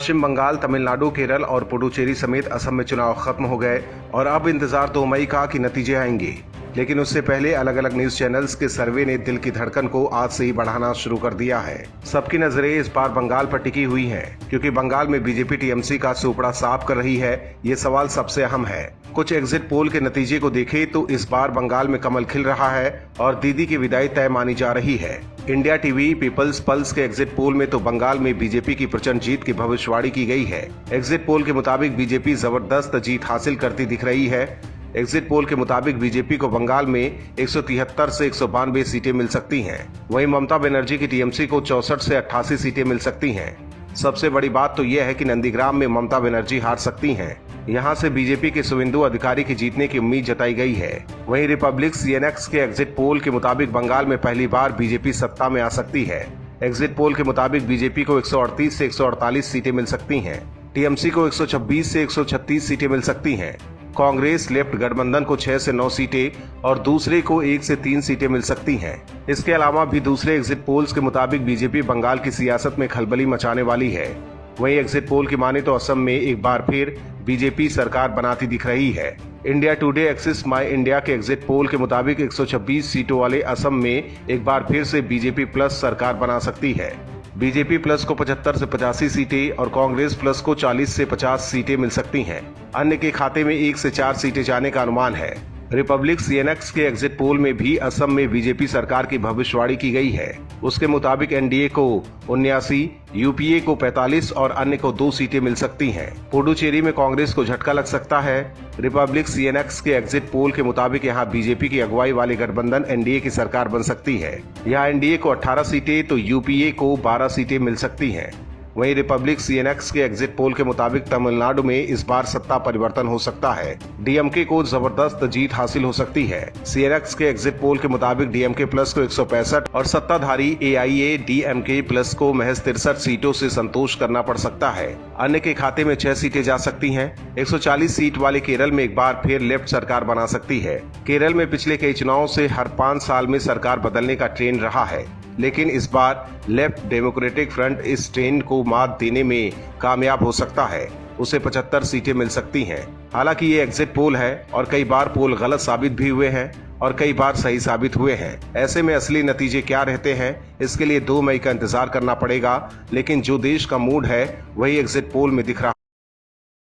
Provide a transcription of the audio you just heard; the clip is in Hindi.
पश्चिम बंगाल, तमिलनाडु, केरल और पुडुचेरी समेत असम में चुनाव खत्म हो गए और अब इंतजार 2 मई का कि नतीजे आएंगे। लेकिन उससे पहले अलग अलग न्यूज चैनल्स के सर्वे ने दिल की धड़कन को आज से ही बढ़ाना शुरू कर दिया है। सबकी नजरें इस बार बंगाल पर टिकी हुई हैं, क्योंकि बंगाल में बीजेपी टीएमसी का सुपड़ा साफ कर रही है। ये सवाल सबसे अहम है। कुछ एग्जिट पोल के नतीजे को देखें तो इस बार बंगाल में कमल खिल रहा है और दीदी की विदाई तय मानी जा रही है। इंडिया टीवी, पीपल्स पल्स के एग्जिट पोल में तो बंगाल में बीजेपी की प्रचंड जीत की भविष्यवाणी की गई है। एग्जिट पोल के मुताबिक बीजेपी जबरदस्त जीत हासिल करती दिख रही है। एग्जिट पोल के मुताबिक बीजेपी को बंगाल में 173 से 192 सीटें मिल सकती हैं। वहीं ममता बनर्जी की टीएमसी को 64 से 88 सीटें मिल सकती हैं। सबसे बड़ी बात तो यह है कि नंदीग्राम में ममता बनर्जी हार सकती हैं। यहां से बीजेपी के शुवेंदु अधिकारी की जीतने की उम्मीद जताई गई है। वहीं रिपब्लिक सीएनएक्स के एग्जिट पोल के मुताबिक बंगाल में पहली बार बीजेपी सत्ता में आ सकती है। एग्जिट पोल के मुताबिक बीजेपी को 138 से 148 सीटें मिल सकती हैं। टीएमसी को 126 से 136 सीटें मिल सकती हैं। कांग्रेस लेफ्ट गठबंधन को 6 से 9 सीटें और दूसरे को 1 से 3 सीटें मिल सकती हैं। इसके अलावा भी दूसरे एग्जिट पोल्स के मुताबिक बीजेपी बंगाल की सियासत में खलबली मचाने वाली है। वहीं एग्जिट पोल की माने तो असम में एक बार फिर बीजेपी सरकार बनाती दिख रही है। इंडिया टुडे एक्सिस माई इंडिया के एग्जिट पोल के मुताबिक 126 सीटों वाले असम में एक बार फिर से बीजेपी प्लस सरकार बना सकती है। बीजेपी प्लस को 75 से 85 सीटें और कांग्रेस प्लस को 40 से 50 सीटें मिल सकती हैं। अन्य के खाते में 1 से 4 सीटें जाने का अनुमान है। रिपब्लिक सीएनएक्स के एग्जिट पोल में भी असम में बीजेपी सरकार की भविष्यवाणी की गई है। उसके मुताबिक एनडीए को 79, यूपीए को 45 और अन्य को 2 सीटें मिल सकती हैं। पुडुचेरी में कांग्रेस को झटका लग सकता है। रिपब्लिक सीएनएक्स के एग्जिट पोल के मुताबिक यहां बीजेपी की अगुवाई वाले गठबंधन एनडीए की सरकार बन सकती है। यहां एनडीए को 18 सीटें तो यूपीए को 12 सीटें मिल सकती हैं। वहीं रिपब्लिक सीएनएक्स के एग्जिट पोल के मुताबिक तमिलनाडु में इस बार सत्ता परिवर्तन हो सकता है। डीएमके को जबरदस्त जीत हासिल हो सकती है। सीएनएक्स के एग्जिट पोल के मुताबिक डीएमके प्लस को 165 और सत्ताधारी एआईएडीएमके प्लस को महज 63 सीटों से संतोष करना पड़ सकता है। अन्य के खाते में 6 सीटें जा सकती हैं। 140 सीट वाले केरल में एक बार फिर लेफ्ट सरकार बना सकती है। केरल में पिछले कई चुनावों से हर 5 साल में सरकार बदलने का ट्रेंड रहा है, लेकिन इस बार लेफ्ट डेमोक्रेटिक फ्रंट इस ट्रेंड को मात देने में कामयाब हो सकता है। उसे 75 सीटें मिल सकती हैं। हालांकि ये एग्जिट पोल है और कई बार पोल गलत साबित भी हुए हैं और कई बार सही साबित हुए हैं। ऐसे में असली नतीजे क्या रहते हैं, इसके लिए 2 मई का इंतजार करना पड़ेगा। लेकिन जो देश का मूड है वही एग्जिट पोल में दिख रहा है।